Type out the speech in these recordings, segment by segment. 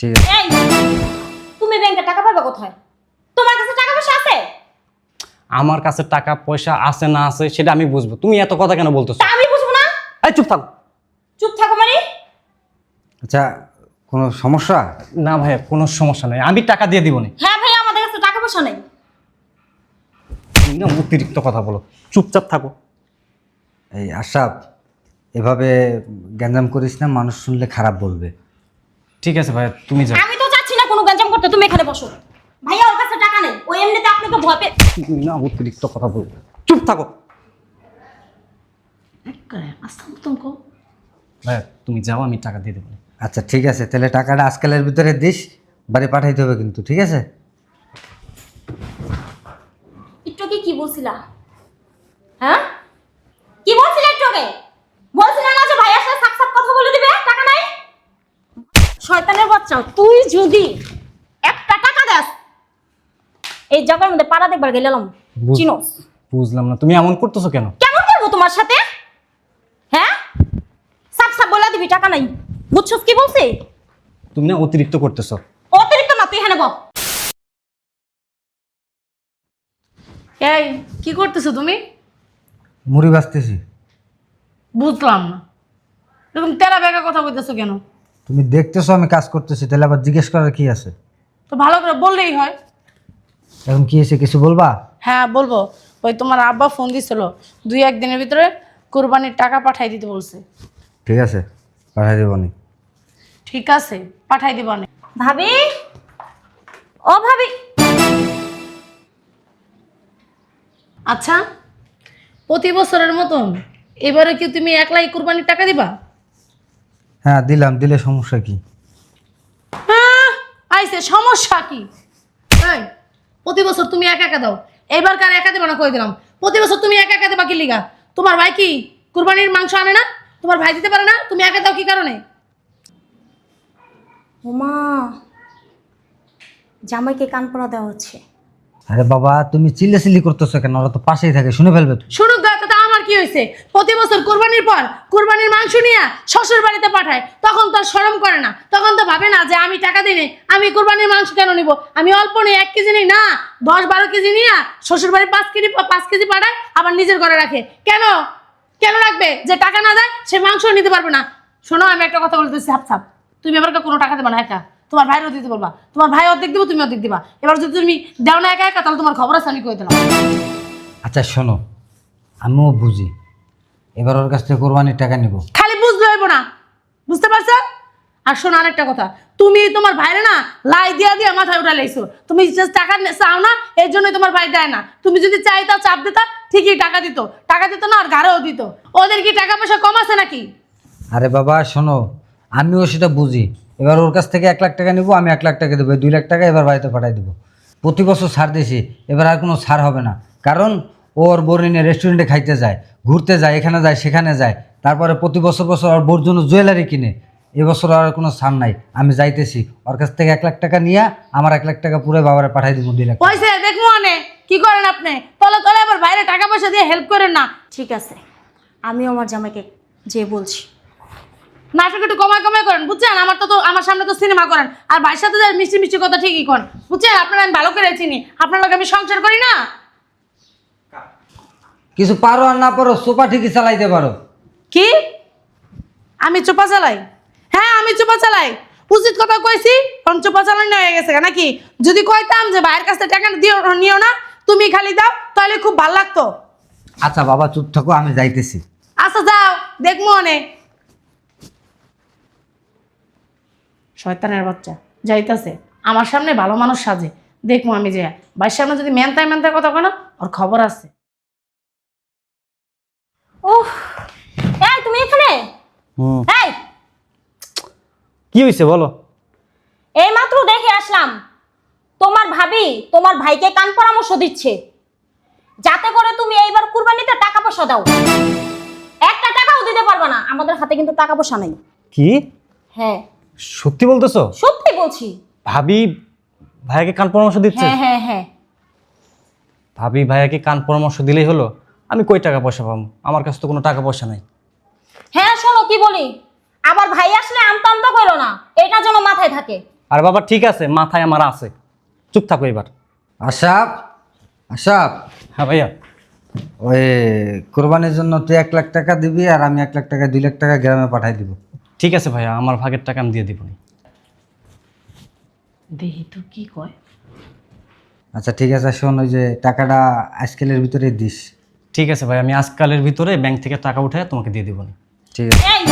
ঠিক আছে। এই তুমি ব্যাংকে টাকা পাবে কোথায়? তোমার কাছে টাকা পয়সা আছে? আমার কাছে টাকা পয়সা আছে না আছে সেটা আমি বুঝবো, তুমি এত কথা কেন বলতেছো? তা আমি বুঝবো না? এই চুপ থাক। চুপ থাকো মানে? আচ্ছা, কোনো সমস্যা? না ভাইয়া, কোনো সমস্যা নেই, আমি টাকা দিয়ে দিব না। হ্যাঁ ভাই, আমাদের কাছে টাকা পয়সা নেই। তুমি না অতিরিক্ত কথা বলো, চুপচাপ থাকো। এই আশরাফ, এভাবে গ্যাঞ্জাম করিস না, মানুষ শুনলে খারাপ বলবে। ঠিক আছে ভাইয়া, তুমি যাও। আমি তো চাচ্ছি না কোনো গঞ্জাম করতে, তুমি এখানে বসো। ভাইয়া ওর কাছে টাকা নেই, ও এমনিতে আপনাকে ভয় পেয়ে। তুমি না অতিরিক্ত কথা বলবে, চুপ থাকো। ভাইয়া তুমি যাও, আমি টাকা দিয়ে দেবো। আচ্ছা ঠিক আছে, তাহলে টাকাটা আজকালের ভিতরে দিস, বাড়ি পাঠাইতে হবে কিন্তু, ঠিক আছে? একটু আগে কি বলছিলা? হ্যাঁ, কি বলছিলে একটু আগে? বলছিলে না যে ভাইয়ার সাথে সাপ সাপ কথা বলে দিবে, টাকা নাই? শয়তানের বাচ্চা, তুই যদি একটা টাকা দেস, এই জায়গার মধ্যে পাড়া দেখবার গেলাম। চিনোস? বুঝলাম না, তুমি এমন করতেছো কেন? কেমন করবো তোমার সাথে? হ্যাঁ, সাপ সাপ বলে দিবি টাকা নাই, বুঝছস কি বলছি? তুমি না অতিরিক্ত করতেছো। অতিরিক্ত না, তুই এখানে বল। এই কি করতেছো তুমি? মুড়ি বাঁচতেছি। বুঝলাম না, এরকম তেরা বেকা কথা বলতেছো কেন? তুমি দেখতেছো আমি কাজ করতেছি, তাহলে আবার জিজ্ঞেস করার কি আছে? তো ভালো করে বললেই হয়। এখন কি এসে কিছু বলবা? হ্যাঁ বলবো। ওই তোমার আব্বা ফোন দিছিল, 2-1 দিনের ভিতরে কুরবানির টাকা পাঠাই দিতে বলছে। ঠিক আছে, পাঠাই দেবনি। ঠিক আছে, পাঠাই দিব না। ভাবি, ও ভাবি। আচ্ছা, প্রতি বছরের মতন এবারে কি তুমি একলাই কুরবানির টাকা দিবা? হ্যাঁ দিলাম, দিলে সমস্যা কি? হ্যাঁ আইছে, সমস্যা কি? এই প্রতি বছর তুমি একা একা দাও, এবার কার একা দেবা না কই দিলাম। প্রতি বছর তুমি একা একা দেবা কি লিগা? তোমার ভাই কি কুরবানির মাংস আনে না? তোমার ভাই দিতে পারে না? তুমি একা দাও কি কারণে? ওমা, জামাইকে কান পড়া দেওয়া হচ্ছে। আরে বাবা, তুমি চিল্লাচিল্লি করতেছো কেন? ওরা তো পাশেই থাকে, শুনে ফেলবে তো। শুনুক গা, তাতে আমার কি হয়েছে? প্রতি বছর কুরবানির পর কুরবানির মাংস নিয়ে শ্বশুর বাড়িতে পাঠায়, তখন তো আর শরম করে না, তখন তো ভাবে না যে আমি টাকা দিই নাই, আমি কুরবানির মাংস কেন নিব? আমি অল্প নেই, 1 কেজি নেই না, 10-12 কেজি নিয়ে শ্বশুর বাড়ি 5 কেজি পাঠায়, আবার নিজের ঘরে রাখে। কেন কেন রাখবে? যে টাকা না দেয় সে মাংস নিতে পারবে না। শোনো, আমি একটা কথা বলতেছি হাপ ছাপ, তুমি এবার কোনো টাকা দেবা না একা, তোমার ভাইয়েরও দিতে বলবা। তোমার ভাই অর্ধেক দিব, তুমি অর্ধেক দিবা। এবার যদি তুমি দাও না একা একা, তাহলে তোমার খবর আছে আমি কই দিলাম। আচ্ছা শোনো, আমিও বুঝি, এবার ওর কাছ থেকে কোরবানির টাকা নিব। খালি বুঝতে হইব না, বুঝতে পারছো? আর শোনো আরেকটা কথা, তুমি তোমার ভাইরে না লাই দিয়া দিয়া মাথায় উঠা লাইছো। তুমি just টাকা চাও না, এর জন্যই তোমার ভাই দেয় না। তুমি যদি চাইতাও, চাপ দিতা, ঠিকই টাকা দিত। টাকা দিত না আর গাড়েও দিত। ওদের কি টাকা পয়সা কম আছে নাকি? আরে বাবা শোনো, আমিও সেটা বুঝি। এবার ওর কাছ থেকে 1 লাখ টাকা নিব, আমি 1 লাখ টাকা দেবো, 2 লাখ টাকা এবার বাড়িতে পাঠাই দেবো। প্রতি বছর ছাড় দিয়েছি, এবার আর কোনো ছাড় হবে না। কারণ ওর বোর নিয়ে রেস্টুরেন্টে খাইতে যায়, ঘুরতে যায়, এখানে যায় সেখানে যায়, তারপরে প্রতি বছর বছর ওর বোর জন্য জুয়েলারি কিনে। এবছর আর কোনো ছাড় নাই, আমি যাইতেছি ওর কাছ থেকে 1 লাখ টাকা নিয়ে আমার 1 লাখ টাকা পুরো বাবারে পাঠাই দেবো, 2 লাখ টাকা। পয়সা দেখবো মানে কি করেন আপনি? তলে তলে আবার বাইরে টাকা পয়সা দিয়ে হেল্প করেন না। ঠিক আছে, আমিও আমার জামাইকে যে বলছি। নাটক একটু কমায় কমায় করেন, বুঝছেন? আমার সামনে তো সিনেমা করেন, আর ভাইয়ের সাথে যায় মিষ্টি মিষ্টি কথা ঠিকই করেন, বুঝছেন? আপনারা আমি ভালো করে চিনি, আপনার লোক আমি সংসার করি না। কিছু পারো আর না পারো, সোপা ঠিকই চালাইতে পারো। কি? আমি চোপা চালাই? হ্যাঁ আমি চোপা চালাই, উচিত কথা কইছি, কারণ চোপা চালানো হয়ে গেছে নাকি? যদি কইতাম যে ভাইয়ের কাছে টাকা নিও না, তুমি খালি দাও, তাহলে খুব ভালো লাগতো। আচ্ছা বাবা চুপ থাকো, আমি যাইতেছি। আচ্ছা যাও, দেখবো অনেক। শয়তানের বাচ্চা যাইতাছে, আমার সামনে ভালো মানুষ সাজে, দেখবো আমি যে ভাইয়ের সামনে যদি মেনতায় মেনতায় কথা কয় না, ওর খবর আছে। ওহ, এই তুমি এখানে? এই, কি হয়েছে বলো? এই মাত্র দেখে আসলাম তোমার ভাবি তোমার ভাইকে কান পরামর্শ দিচ্ছে, যাতে করে তুমি এইবার কুরবানিতে টাকা পয়সা দাও। একটা টাকাও দিতে পারবে না, আমাদের হাতে কিন্তু টাকা পয়সা নেই। কি হ্যাঁ সত্যি বলতেছো? সত্যি বলছি। ভাবি ভাইয়াকে কান পরামর্শ দিচ্ছে? হ্যাঁ হ্যাঁ হ্যাঁ। ভাবি ভাইয়াকে কান পরামর্শ দিলেই হলো? আমি কই টাকা পয়সা পাবো? আমার কাছে তো কোনো টাকা পয়সা নাই। হ্যাঁ শোনো কি বলি, আবার ভাই আসলে আমতা আমতা করো না, এটা যেন মাথায় থাকে। আর বাবা ঠিক আছে, মাথায় আমার আছে। চুপ থাকো এবার। আশাপ, আশাপ, হ্যাঁ ভাইয়া। ওই কোরবানির জন্য তুই 1 লাখ টাকা দিবি, আর আমি 1 লাখ টাকা 2 লাখ টাকা গ্রামে পাঠাই দিব। ঠিক আছে ভাইয়া, আমার ভাগের টাকা আমি দিয়ে দিব। দেখি তো কি কয়। আচ্ছা ঠিক আছে, শোন, ওই যে টাকাটা আজকালের ভিতরে দিস। ঠিক আছে ভাই, আমি আজকালের ভিতরে ব্যাংক থেকে টাকা উঠে তোমাকে দিয়ে দিব। ঠিক আছে। এই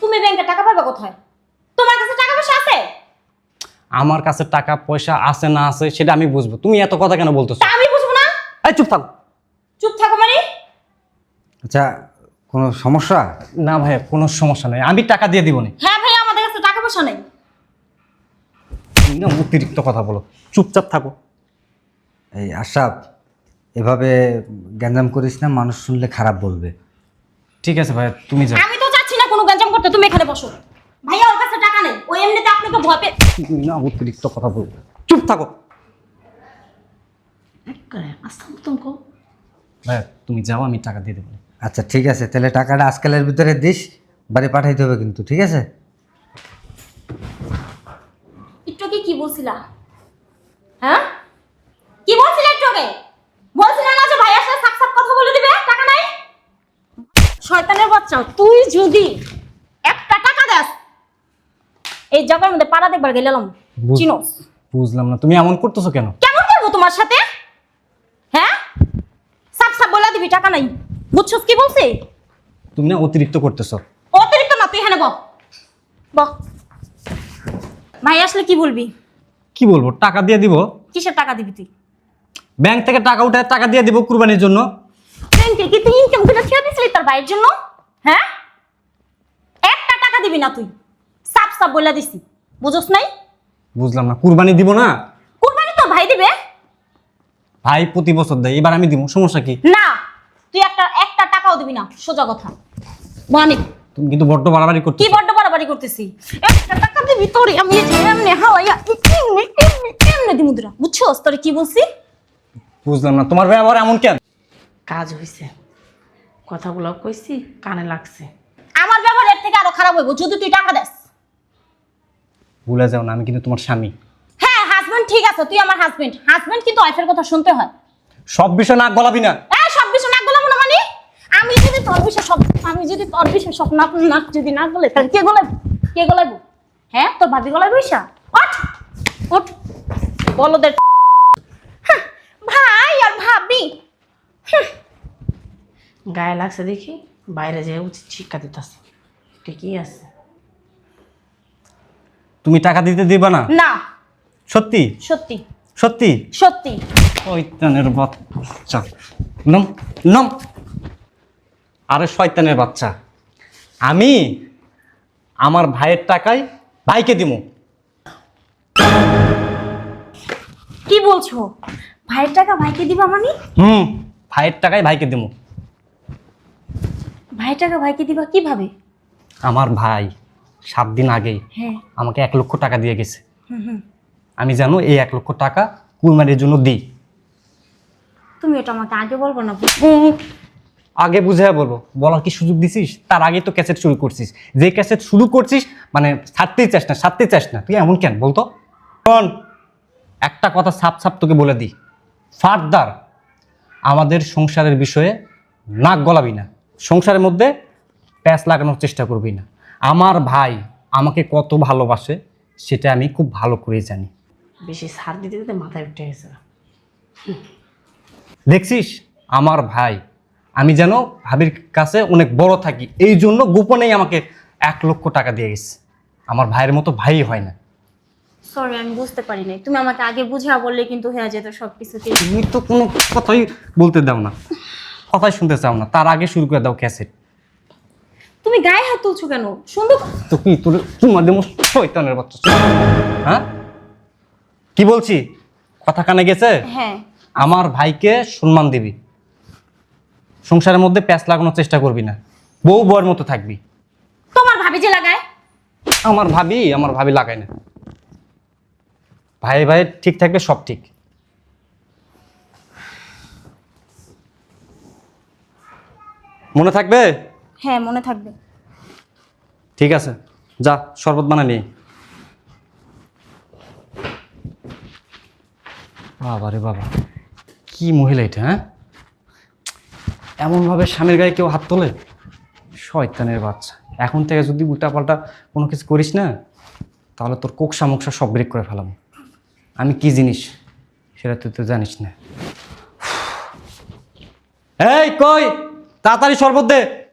তুমি ব্যাংকে টাকা পাবে কোথায়? তোমার কাছে টাকা পয়সা আছে? আমার কাছে টাকা পয়সা আছে না আছে সেটা আমি বুঝবো, তুমি এত কথা কেন বলতেছো? তা আমি বুঝবো না? এই চুপ থাক। চুপ থাকো মানে? আচ্ছা, কোনো সমস্যা? না ভাইয়া, কোনো সমস্যা নেই, আমি টাকা দিয়ে দিব। হ্যাঁ ভাই, আমাদের কাছে টাকা পয়সা নেই। তুমি না অতিরিক্ত কথা বলো, চুপচাপ থাকো। এই আশাপ, এভাবে গ্যাঞ্জাম করিস না, মানুষ শুনলে খারাপ বলবে। ঠিক আছে ভাইয়া, তুমি যাও। আমি তো চাচ্ছি না কোনো গঞ্জাম করতে, তুমি এখানে বসো। ভাইয়া ওর কাছে টাকা নেই, ওই এমনিতে আপনাকে ভয় পেয়ে। তুমি না অতিরিক্ত কথা বলবে, চুপ থাকো। আস্তে মতন কো। ভাইয়া তুমি যাও, আমি টাকা দিয়ে দেবো। আচ্ছা ঠিক আছে, তাহলে টাকাটা আজকালের ভিতরে দিস, বাড়ি পাঠাইতে হবে কিন্তু, ঠিক আছে? একটু কি বলছিলা? হ্যাঁ, কি বলছিলা একটু আগে? বলছিলা না যে ভাইয়ার সাথে সাপ সাপ কথা বলে দিবে, টাকা নাই? শয়তানের বাচ্চা, তুই যদি একটা টাকা দেস, এই জায়গার মধ্যে পাড়া দেখবার গেলাম। চিনোস? বুঝলাম না, তুমি এমন করতেছো কেন? কেমন করবো তোমার সাথে? হ্যাঁ, সাপ সাপ বলে দিবি, টাকা নাই। বুঝছস কি বলছি? তুমি না অতিরিক্ত করতেছো। অতিরিক্ত না, তুই এখানে বল। ভাই আসলে কি বলবি? কি বলবো, টাকা দিয়ে দিব। কিসের টাকা দিবি তুই? ব্যাংক থেকে টাকা উঠে টাকা দিয়ে দিব কুরবানির জন্য। ব্যাংকে কি তুই ইনকাম করে ছেড়ে দিছিলি তোর ভাইয়ের জন্য? হ্যাঁ, একটা টাকা দিবি না তুই, সাপ সাপ বলে দিছি। বুঝছস নাই? বুঝলাম না, কুরবানি দিব না? কুরবানি তো ভাই দিবে। ভাই প্রতি বছর দেয়, এবার আমি দিব, সমস্যা কি? না, তুই একটা টাকাও দিবি না, সোজা কথা। মানে তুমি কিন্তু বড্ড বাড়াবাড়ি কি করতেছো। বড্ড বাড়াবাড়ি করতেছি? একটা টাকা দিবি তোরে আমি এই যে এমনি হাওয়াইয়া এমনি দি মুদ্রা। বুঝছস তোরে কি বলছি? বুঝলাম না, তোমার ভাই আবার এমন কেন? কাজ হইছে, কথাগুলো কইছি কানে লাগছে। আমার ব্যবহার এর থেকে আরো খারাপ হইব যদি তুই টাকা দেস। ভুলে যাও না, আমি কিন্তু তোমার স্বামী। হ্যাঁ হাজবেন্ড, ঠিক আছে তুই আমার হাজবেন্ড। হাজবেন্ড কিন্তু ওয়াইফের কথা শুনতে হয়। সব বিষয় নাক গলাবি না। সব বিষয় নাক গলাবো না মানে? আমি যদি তোর বিষয় সব নাক যদি না গলে তাহলে কে গলাইব? কে গলাইব? হ্যাঁ, তোর ভাবি গলাইব? ঈশা ওঠ ওঠ, বলদের। হ্যাঁ, ভাই আর ভাবি। গায়ে লাগছে দেখি বাইরে যেয়ে উচিত শিক্ষা দিতেছে। ঠিকই আছে। তুমি টাকা দিতে দিবা না? না, সত্যি সত্যি সত্যি? সত্যি। শয়তানের বাচ্চা, নম নম। আরে শয়তানের বাচ্চা, আমি আমার ভাইয়ের টাকায় ভাইকে দিব। কি বলছো? ভাইয়ের টাকা ভাইকে দিবা মানে? ভাইয়ের টাকায় ভাইকে দিব। ভাইয়ের টাকা ভাইকে দিবা কিভাবে? আমার ভাই 7 দিন আগেই হ্যাঁ। আমাকে 1 লক্ষ টাকা দিয়ে গেছে। আমি জানো এই 1 লক্ষ টাকা কুরবানির জন্য দিই। তুমি এটা আমাকে আগে বলবো না? আগে বুঝে বলবো, বলার কি সুযোগ দিছিস? তার আগে তো ক্যাসেট শুরু করছিস, যে ক্যাসেট শুরু করছিস মানে ছাড়তেই চাস না। তুই এমন কেন বলতো? শোন, একটা কথা সাপ সাপ তোকে বলে দিই, ফার্দার আমাদের সংসারের বিষয়ে নাক গলাবি না, সংসারের মধ্যে প্যাঁচ লাগানোর চেষ্টা করবি না। আমার ভাই আমাকে কত ভালোবাসে সেটা আমি খুব ভালো করেই জানি। বেশি সার দিতে দিতে মাথায় উঠে গেছে। দেখছিস আমার ভাই, আমি যেন ভাবির কাছে অনেক বড় থাকি, এই জন্য গোপনেই আমাকে 1 লক্ষ টাকা দিয়ে গেছে। আমার ভাইয়ের মতো ভাই হয় না। সরি, আমি বুঝতে পারি নাই। তুমি আমাকে আগে বুঝা বললে কিন্তু হয়ে যেত সবকিছুতে। তুমি তো কোনো কথাই বলতে দাও না, কথাই শুনতে চাও না, তার আগে শুরু করে দাও ক্যাসেট। তুমি গায়ে হাত তুলছো কেন? সুন্দর। তো কি তোর তোমার দেবো শয়তানের বাচ্চা? হ্যাঁ, কি বলছি কথা কানে গেছে? হ্যাঁ। আমার ভাইকে সম্মান দিবি, সংসারের মধ্যে প্যাঁচ লাগানোর চেষ্টা করবি না, বউ বউয়ের মতো থাকবি। তোমার ভাবি যে লাগায়। আমার ভাবি লাগায় না। ভাই ভাই ঠিক থাকবে, সব ঠিক। মনে থাকবে? হ্যাঁ, মনে থাকবে। ঠিক আছে, যা শরবত বানা নিয়ে। বাবা রে বাবা, কি মহিলা এটা, হ্যাঁ? এমনভাবে স্বামীর গায়ে কেউ হাত তোলে? শয়তানের বাচ্চা। এখন থেকে যদি উল্টাপাল্টা কোনো কিছু করিস না, তাহলে তোর কোকসা মোকসা সব ব্রেক করে ফেলাম। আমি কি জিনিস সেটা তুই তো জানিস না। এই কই, তাড়াতাড়ি শরবত দে।